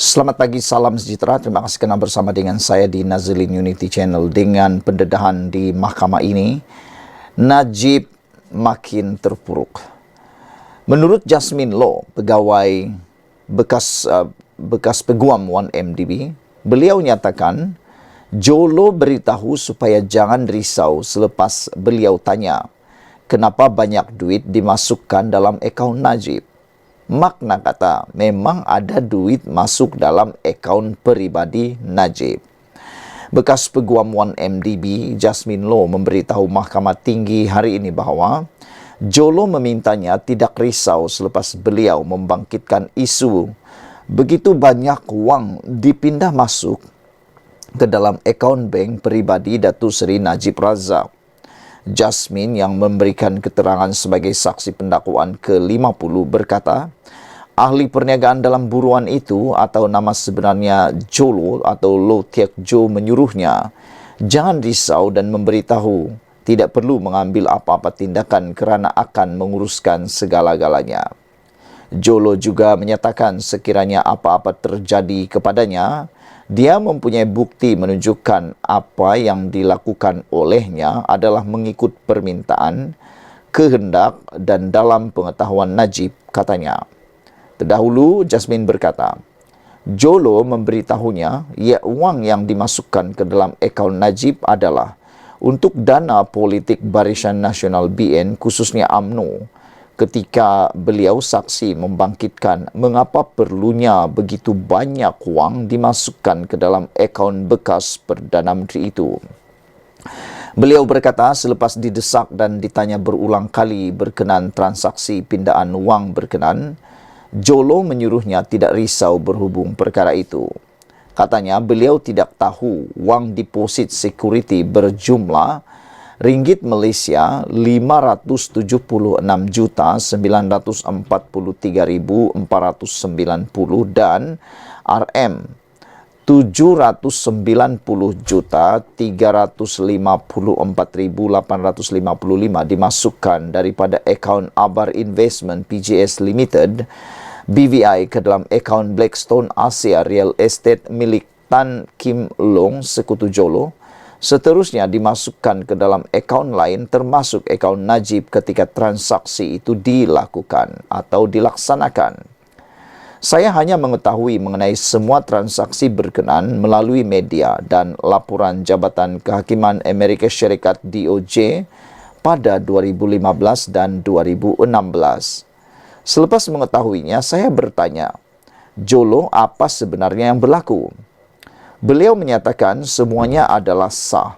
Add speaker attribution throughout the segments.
Speaker 1: Selamat pagi, salam sejahtera. Terima kasih kerana bersama dengan saya di Nazilin Unity Channel. Dengan pendedahan di mahkamah ini, Najib makin terpuruk. Menurut Jasmine Law, pegawai bekas peguam 1MDB, beliau nyatakan Jolo beritahu supaya jangan risau selepas beliau tanya kenapa banyak duit dimasukkan dalam akaun Najib. Makna kata, memang ada duit masuk dalam akaun peribadi Najib. Bekas peguam 1MDB, Jasmine Law memberitahu Mahkamah Tinggi hari ini bahawa Jolo memintanya tidak risau selepas beliau membangkitkan isu begitu banyak wang dipindah masuk ke dalam akaun bank peribadi Datuk Seri Najib Razak. Jasmine yang memberikan keterangan sebagai saksi pendakwaan ke-50 berkata, ahli perniagaan dalam buruan itu atau nama sebenarnya Jolo atau Lo Tiak Jo menyuruhnya, jangan risau dan memberitahu, tidak perlu mengambil apa-apa tindakan kerana akan menguruskan segala-galanya. Jolo juga menyatakan sekiranya apa-apa terjadi kepadanya, dia mempunyai bukti menunjukkan apa yang dilakukan olehnya adalah mengikut permintaan, kehendak dan dalam pengetahuan Najib, katanya. Terdahulu, Jasmine berkata, Jolo memberitahunya wang yang dimasukkan ke dalam akaun Najib adalah untuk dana politik Barisan Nasional BN khususnya UMNO, ketika beliau saksi membangkitkan mengapa perlunya begitu banyak wang dimasukkan ke dalam akaun bekas Perdana Menteri itu. Beliau berkata selepas didesak dan ditanya berulang kali berkenan transaksi pindaan wang berkenan, Jolo menyuruhnya tidak risau berhubung perkara itu. Katanya beliau tidak tahu wang deposit security berjumlah Ringgit Malaysia 576,943,490 dan RM 790,354,855 dimasukkan daripada akaun Abar Investment PJS Limited BVI ke dalam akaun Blackstone Asia Real Estate milik Tan Kim Long sekutu Jolo. Seterusnya dimasukkan ke dalam akaun lain termasuk akaun Najib ketika transaksi itu dilakukan atau dilaksanakan. Saya hanya mengetahui mengenai semua transaksi berkenan melalui media dan laporan Jabatan Kehakiman Amerika Syarikat DOJ pada 2015 dan 2016. Selepas mengetahuinya, saya bertanya, Jolo, apa sebenarnya yang berlaku? Beliau menyatakan semuanya adalah sah,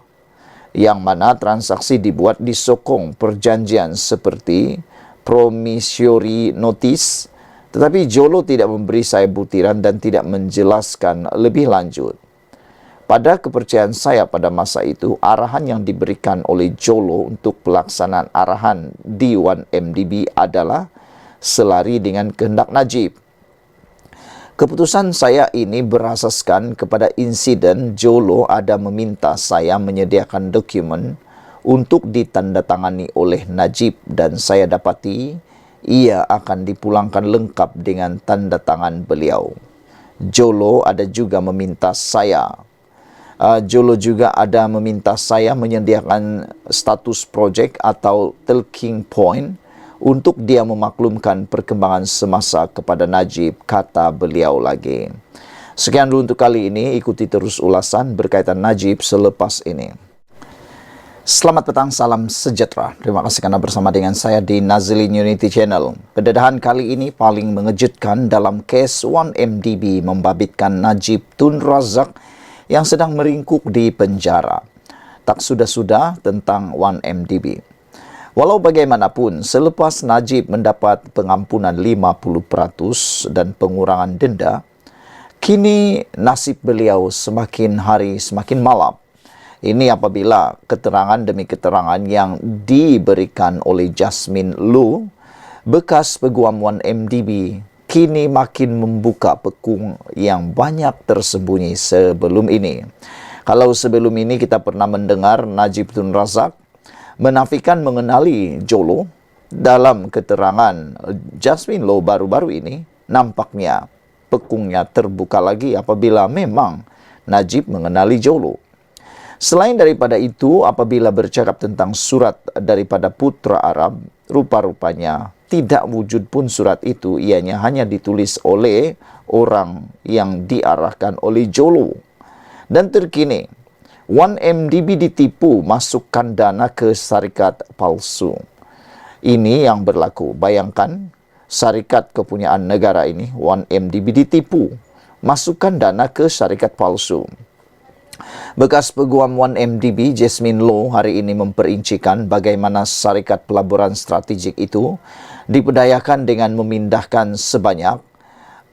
Speaker 1: yang mana transaksi dibuat disokong perjanjian seperti promissory notice, tetapi Jolo tidak memberi saya butiran dan tidak menjelaskan lebih lanjut. Pada kepercayaan saya pada masa itu, arahan yang diberikan oleh Jolo untuk pelaksanaan arahan di 1MDB adalah selari dengan kehendak Najib. Keputusan saya ini berasaskan kepada insiden Jolo ada meminta saya menyediakan dokumen untuk ditandatangani oleh Najib dan saya dapati ia akan dipulangkan lengkap dengan tanda tangan beliau. Jolo juga ada meminta saya menyediakan status projek atau talking point untuk dia memaklumkan perkembangan semasa kepada Najib, kata beliau lagi. Sekian dulu untuk kali ini, ikuti terus ulasan berkaitan Najib selepas ini. Selamat petang, salam sejahtera. Terima kasih kerana bersama dengan saya di Nazilin Unity Channel. Pendedahan kali ini paling mengejutkan dalam kes 1MDB membabitkan Najib Tun Razak yang sedang meringkuk di penjara. Tak sudah-sudah tentang 1MDB. Walau bagaimanapun, selepas Najib mendapat pengampunan 50% dan pengurangan denda, kini nasib beliau semakin hari semakin malam. Ini apabila keterangan demi keterangan yang diberikan oleh Jasmine Law, bekas peguam 1MDB, kini makin membuka pekung yang banyak tersembunyi sebelum ini. Kalau sebelum ini kita pernah mendengar Najib Tun Razak menafikan mengenali Jolo, dalam keterangan Jasmine Law baru-baru ini, nampaknya pekungnya terbuka lagi apabila memang Najib mengenali Jolo. Selain daripada itu, apabila bercakap tentang surat daripada putra Arab, rupa-rupanya tidak wujud pun surat itu, ianya hanya ditulis oleh orang yang diarahkan oleh Jolo. Dan terkini, 1MDB ditipu masukkan dana ke syarikat palsu. Ini yang berlaku. Bayangkan, syarikat kepunyaan negara ini, 1MDB ditipu masukkan dana ke syarikat palsu. Bekas peguam 1MDB, Jasmine Low, hari ini memperincikan bagaimana syarikat pelaburan strategik itu diberdayakan dengan memindahkan sebanyak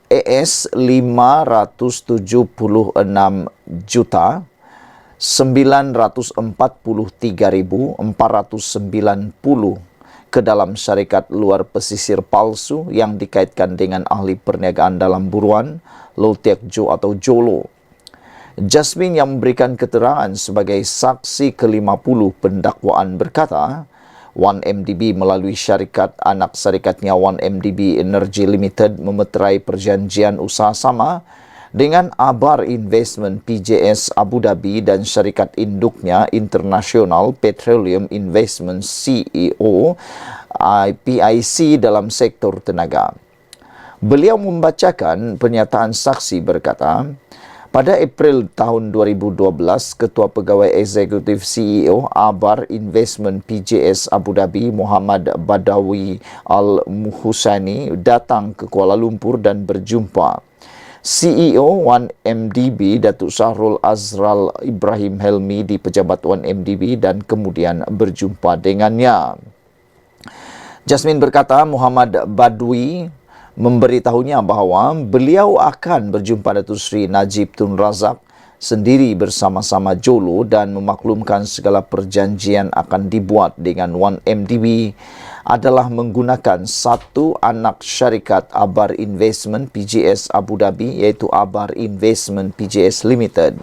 Speaker 1: AS 576 juta 943.490 ke dalam syarikat luar pesisir palsu yang dikaitkan dengan ahli perniagaan dalam buruan Low Tiak Jo atau Jolo. Jasmine yang memberikan keterangan sebagai saksi ke-50 pendakwaan berkata, 1MDB melalui syarikat anak syarikatnya 1MDB Energy Limited memeterai perjanjian usaha sama dengan Abar Investment PJS Abu Dhabi dan syarikat induknya International Petroleum Investment CEO PIC dalam sektor tenaga. Beliau membacakan pernyataan saksi berkata, pada April tahun 2012, Ketua Pegawai Eksekutif CEO Abar Investment PJS Abu Dhabi Muhammad Badawi Al-Muhusani datang ke Kuala Lumpur dan berjumpa CEO 1MDB Datuk Syahrul Azral Ibrahim Helmi di pejabat 1MDB dan kemudian berjumpa dengannya. Jasmine berkata Muhammad Badwi memberitahunya bahawa beliau akan berjumpa Datuk Seri Najib Tun Razak sendiri bersama-sama Jolo dan memaklumkan segala perjanjian akan dibuat dengan 1MDB adalah menggunakan satu anak syarikat Abar Investment PJS Abu Dhabi iaitu Abar Investment PJS Limited.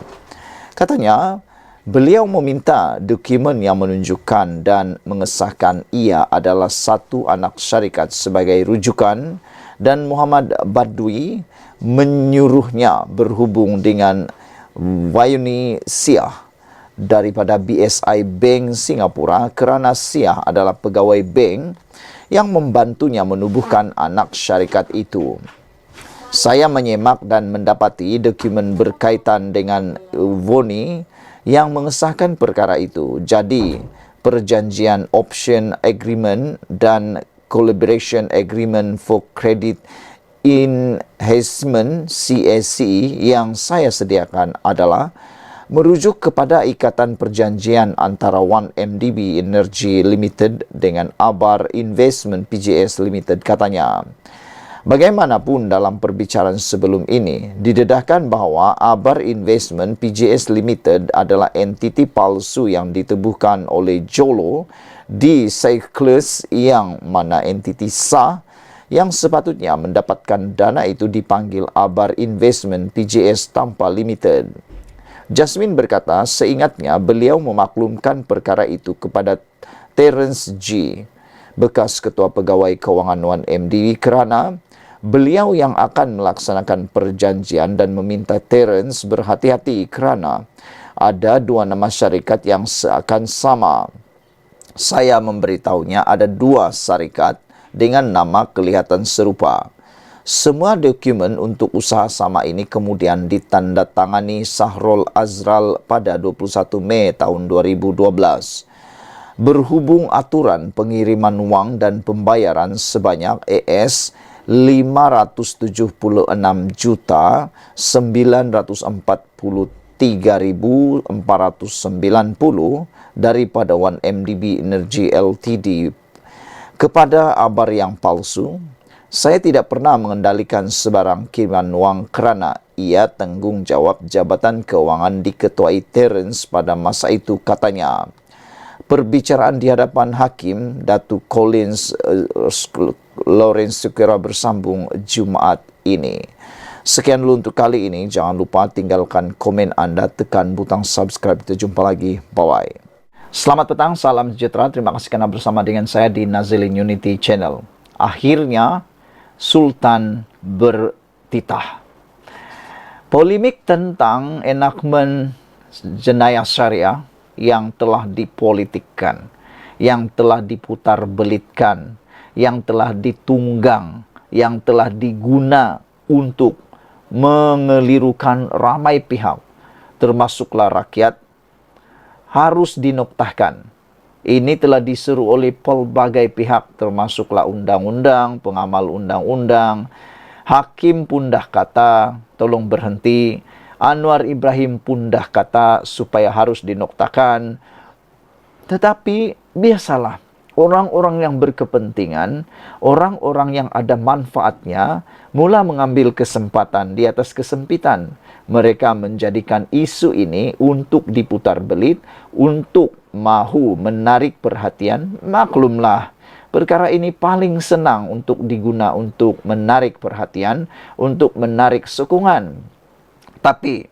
Speaker 1: Katanya, beliau meminta dokumen yang menunjukkan dan mengesahkan ia adalah satu anak syarikat sebagai rujukan dan Muhammad Badwi menyuruhnya berhubung dengan Wayuni Siah daripada BSI Bank Singapura kerana Siah adalah pegawai bank yang membantunya menubuhkan anak syarikat itu. Saya menyemak dan mendapati dokumen berkaitan dengan Woni yang mengesahkan perkara itu. Jadi, perjanjian option agreement dan collaboration agreement for credit enhancement CAC yang saya sediakan adalah merujuk kepada ikatan perjanjian antara 1MDB Energy Limited dengan Abar Investment PJS Limited, katanya. Bagaimanapun dalam perbicaraan sebelum ini, didedahkan bahawa Abar Investment PJS Limited adalah entiti palsu yang ditebuhkan oleh Jolo di Cyclus yang mana entiti sah yang sepatutnya mendapatkan dana itu dipanggil Abar Investment PJS tanpa limited. Jasmine berkata, seingatnya beliau memaklumkan perkara itu kepada Terence G, bekas Ketua Pegawai Kewangan 1MDB kerana beliau yang akan melaksanakan perjanjian dan meminta Terence berhati-hati kerana ada dua nama syarikat yang seakan sama. Saya memberitahunya ada dua syarikat dengan nama kelihatan serupa. Semua dokumen untuk usaha sama ini kemudian ditandatangani Syahrul Azral pada 21 Mei tahun 2012. Berhubung aturan pengiriman wang dan pembayaran sebanyak AS 576 juta 943.490 daripada 1MDB Energy Ltd kepada Abar yang palsu. Saya tidak pernah mengendalikan sebarang kiriman wang kerana ia tanggungjawab Jabatan Kewangan diketuai Terence pada masa itu, katanya. Perbicaraan di hadapan Hakim Datuk Collins Lawrence Sukira bersambung Jumaat ini. Sekian dulu untuk kali ini. Jangan lupa tinggalkan komen anda, tekan butang subscribe. Kita jumpa lagi. Bye-bye. Selamat petang, salam sejahtera. Terima kasih kerana bersama dengan saya di Nazilin Unity Channel. Akhirnya, Sultan bertitah. Polemik tentang enakmen jenayah syariah yang telah dipolitikkan, yang telah diputar belitkan, yang telah ditunggang, yang telah diguna untuk mengelirukan ramai pihak, termasuklah rakyat, harus dinoktahkan. Ini telah diseru oleh pelbagai pihak, termasuklah undang-undang, pengamal undang-undang. Hakim pun dah kata, tolong berhenti. Anwar Ibrahim pun dah kata supaya harus dinoktahkan. Tetapi biasalah, orang-orang yang berkepentingan, orang-orang yang ada manfaatnya, mula mengambil kesempatan di atas kesempitan. Mereka menjadikan isu ini untuk diputar belit, untuk mahu menarik perhatian. Maklumlah, perkara ini paling senang untuk diguna untuk menarik perhatian, untuk menarik sokongan. Tapi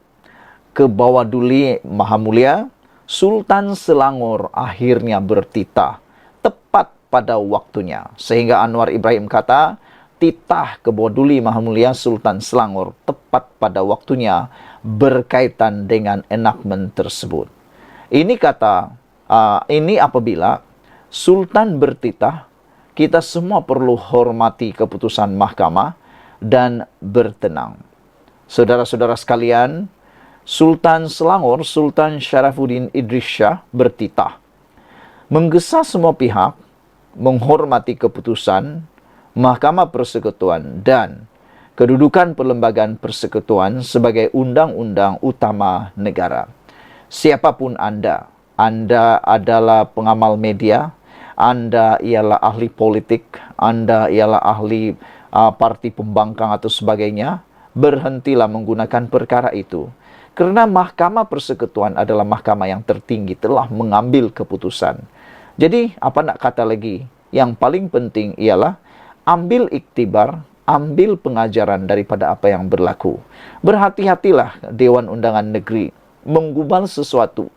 Speaker 1: ke bawah duli Maha Mulia, Sultan Selangor akhirnya bertitah tepat pada waktunya. Sehingga Anwar Ibrahim kata, titah ke bawah duli Maha Mulia Sultan Selangor tepat pada waktunya berkaitan dengan enakmen tersebut. Ini kata, ini apabila Sultan bertitah, kita semua perlu hormati keputusan mahkamah dan bertenang. Saudara-saudara sekalian, Sultan Selangor, Sultan Syarafuddin Idris Shah bertitah, menggesa semua pihak menghormati keputusan Mahkamah Persekutuan dan kedudukan perlembagaan persekutuan sebagai undang-undang utama negara. Siapapun Anda adalah pengamal media, Anda ialah ahli politik, Anda ialah ahli parti pembangkang atau sebagainya, berhentilah menggunakan perkara itu. Karena Mahkamah Persekutuan adalah mahkamah yang tertinggi, telah mengambil keputusan. Jadi, apa nak kata lagi? Yang paling penting ialah ambil iktibar, ambil pengajaran daripada apa yang berlaku. Berhati-hatilah Dewan Undangan Negeri menggubal sesuatu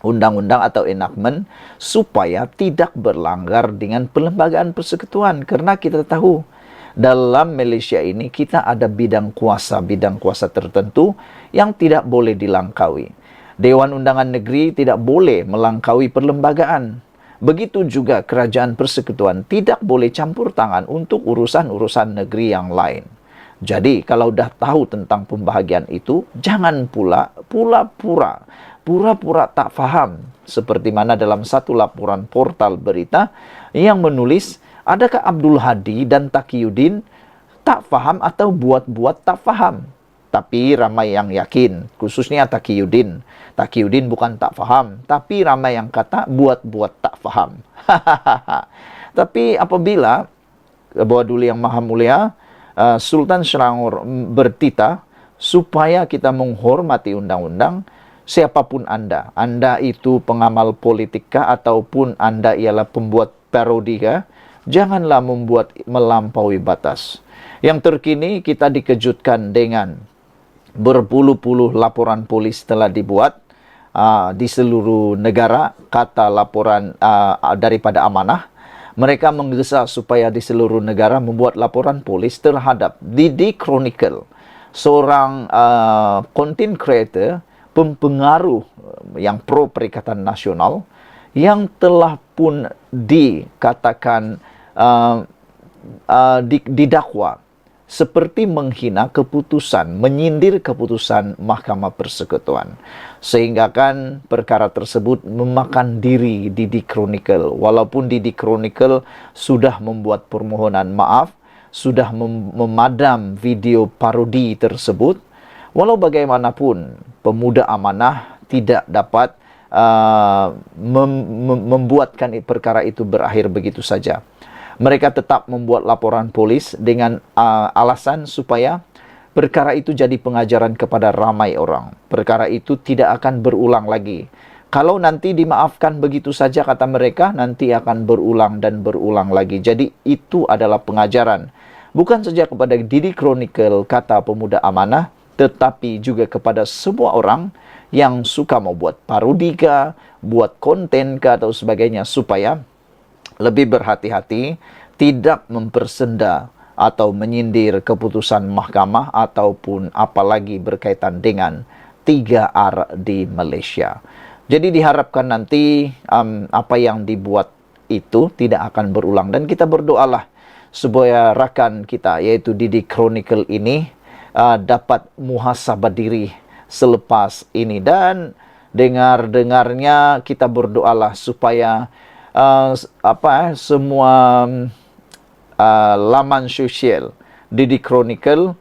Speaker 1: undang-undang atau enactment supaya tidak berlanggar dengan perlembagaan persekutuan. Karena kita tahu dalam Malaysia ini kita ada bidang kuasa tertentu yang tidak boleh dilangkaui. Dewan Undangan Negeri tidak boleh melangkaui perlembagaan. Begitu juga kerajaan persekutuan tidak boleh campur tangan untuk urusan-urusan negeri yang lain. Jadi kalau dah tahu tentang pembahagian itu, jangan pura-pura tak faham. Seperti mana dalam satu laporan portal berita yang menulis, adakah Abdul Hadi dan Taqiyuddin tak faham atau buat-buat tak faham? Tapi ramai yang yakin, khususnya Taqiyuddin. Taqiyuddin bukan tak faham, tapi ramai yang kata buat-buat tak faham. Tapi apabila bawah duli yang Maha Mulia, Sultan Selangor bertitah supaya kita menghormati undang-undang, siapapun Anda itu pengamal politika ataupun Anda ialah pembuat parodika, janganlah membuat melampaui batas. Yang terkini kita dikejutkan dengan berpuluh-puluh laporan polis telah dibuat di seluruh negara, kata laporan daripada amanah. Mereka menggesa supaya di seluruh negara membuat laporan polis terhadap Didi Chronicle, seorang content creator, pempengaruh yang pro Perikatan Nasional, yang telah pun dikatakan didakwa seperti menghina keputusan, menyindir keputusan Mahkamah Persekutuan. Sehingga kan perkara tersebut memakan diri Didi Chronicle. Walaupun Didi Chronicle sudah membuat permohonan maaf, sudah memadam video parodi tersebut, walau bagaimanapun pemuda amanah tidak dapat membuatkan perkara itu berakhir begitu saja. Mereka tetap membuat laporan polis dengan alasan supaya perkara itu jadi pengajaran kepada ramai orang. Perkara itu tidak akan berulang lagi. Kalau nanti dimaafkan begitu saja, kata mereka, nanti akan berulang dan berulang lagi. Jadi itu adalah pengajaran. Bukan saja kepada Didi Chronicle, kata pemuda amanah, tetapi juga kepada semua orang yang suka membuat parodika, buat konten atau sebagainya, supaya lebih berhati-hati, tidak mempersenda atau menyindir keputusan mahkamah ataupun apalagi berkaitan dengan 3R di Malaysia. Jadi diharapkan nanti apa yang dibuat itu tidak akan berulang, dan kita berdoalah supaya rakan kita yaitu Didi Chronicle ini dapat muhasabah diri selepas ini, dan dengarnya kita berdoalah supaya semua laman sosial Didi Chronicle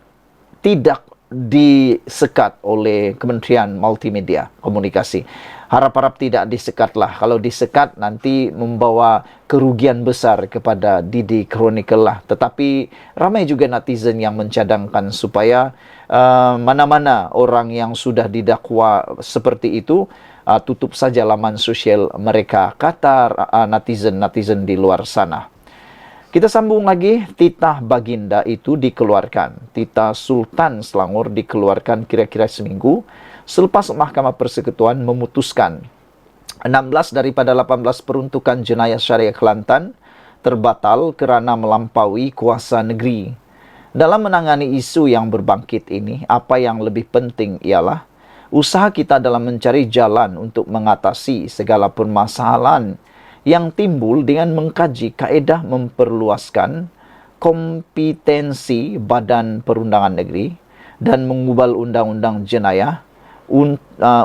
Speaker 1: tidak disekat oleh Kementerian Multimedia Komunikasi. Harap-harap tidak disekatlah. Kalau disekat nanti membawa kerugian besar kepada Didi Chronicle lah. Tetapi ramai juga netizen yang mencadangkan supaya mana-mana orang yang sudah didakwa seperti itu tutup saja laman sosial mereka, kata netizen di luar sana. Kita sambung lagi, titah baginda itu dikeluarkan. Titah Sultan Selangor dikeluarkan kira-kira seminggu selepas Mahkamah Persekutuan memutuskan 16 daripada 18 peruntukan jenayah syariah Kelantan terbatal kerana melampaui kuasa negeri. Dalam menangani isu yang berbangkit ini, apa yang lebih penting ialah usaha kita dalam mencari jalan untuk mengatasi segala permasalahan yang timbul dengan mengkaji kaedah memperluaskan kompetensi Badan Perundangan Negeri dan mengubal undang-undang jenayah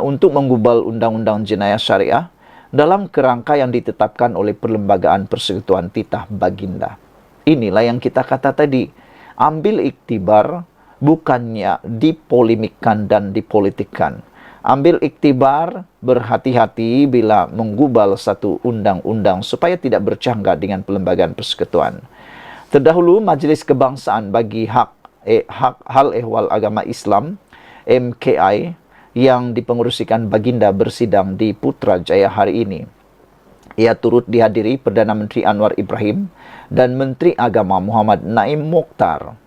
Speaker 1: untuk mengubal undang-undang jenayah syariah dalam kerangka yang ditetapkan oleh Perlembagaan Persekutuan Titah Baginda. Inilah yang kita kata tadi, ambil iktibar bukannya dipolemikkan dan dipolitikkan. Ambil iktibar, berhati-hati bila menggubal satu undang-undang supaya tidak bercanggah dengan Perlembagaan Persekutuan. Terdahulu, Majlis Kebangsaan bagi Hal Ehwal Agama Islam, MKI, yang dipengerusikan Baginda bersidang di Putrajaya hari ini. Ia turut dihadiri Perdana Menteri Anwar Ibrahim dan Menteri Agama Muhammad Naim Mokhtar.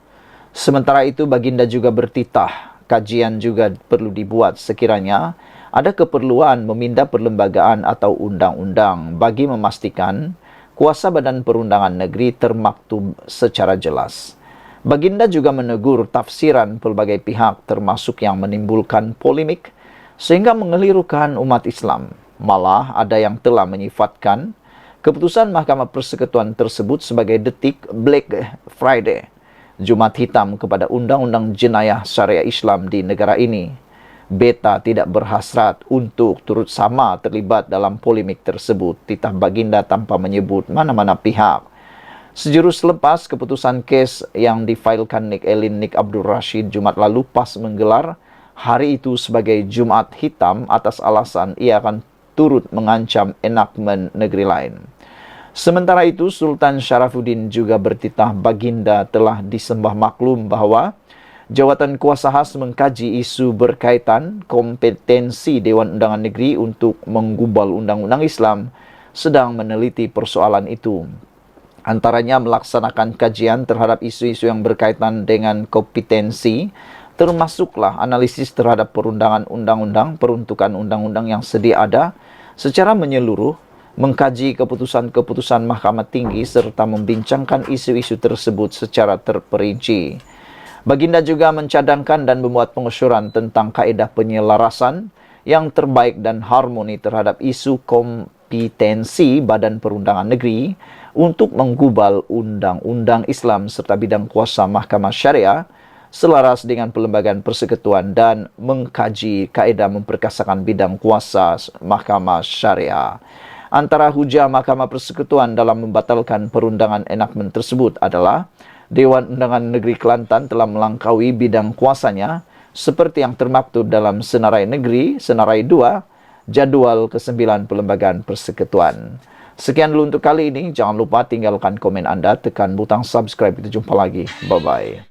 Speaker 1: Sementara itu, Baginda juga bertitah kajian juga perlu dibuat sekiranya ada keperluan memindah perlembagaan atau undang-undang bagi memastikan kuasa Badan Perundangan Negeri termaktub secara jelas. Baginda juga menegur tafsiran pelbagai pihak termasuk yang menimbulkan polemik sehingga mengelirukan umat Islam. Malah ada yang telah menyifatkan keputusan Mahkamah Persekutuan tersebut sebagai detik Black Friday, Jumat hitam kepada undang-undang jenayah syariah Islam di negara ini. Beta tidak berhasrat untuk turut sama terlibat dalam polemik tersebut, titah Baginda tanpa menyebut mana-mana pihak. Sejurus selepas keputusan kes yang difailkan Nik Elin Nik Abdul Rashid Jumat lalu, PAS menggelar hari itu sebagai Jumat hitam atas alasan ia akan turut mengancam enakmen negeri lain. Sementara itu, Sultan Syarafuddin juga bertitah Baginda telah disembah maklum bahawa jawatan kuasa khas mengkaji isu berkaitan kompetensi Dewan Undangan Negeri untuk menggubal undang-undang Islam sedang meneliti persoalan itu. Antaranya melaksanakan kajian terhadap isu-isu yang berkaitan dengan kompetensi, termasuklah analisis terhadap perundangan undang-undang, peruntukan undang-undang yang sedia ada secara menyeluruh, mengkaji keputusan-keputusan Mahkamah Tinggi serta membincangkan isu-isu tersebut secara terperinci. Baginda juga mencadangkan dan membuat pengesyuran tentang kaedah penyelarasan yang terbaik dan harmoni terhadap isu kompetensi Badan Perundangan Negeri untuk menggubal undang-undang Islam serta bidang kuasa Mahkamah Syariah selaras dengan Perlembagaan Persekutuan dan mengkaji kaedah memperkasakan bidang kuasa Mahkamah Syariah. Antara hujah Mahkamah Persekutuan dalam membatalkan perundangan enakmen tersebut adalah Dewan Undangan Negeri Kelantan telah melangkaui bidang kuasanya seperti yang termaktub dalam Senarai Negeri, Senarai 2, Jadual ke-9 Perlembagaan Persekutuan. Sekian dulu untuk kali ini. Jangan lupa tinggalkan komen anda, tekan butang subscribe. Kita jumpa lagi. Bye-bye.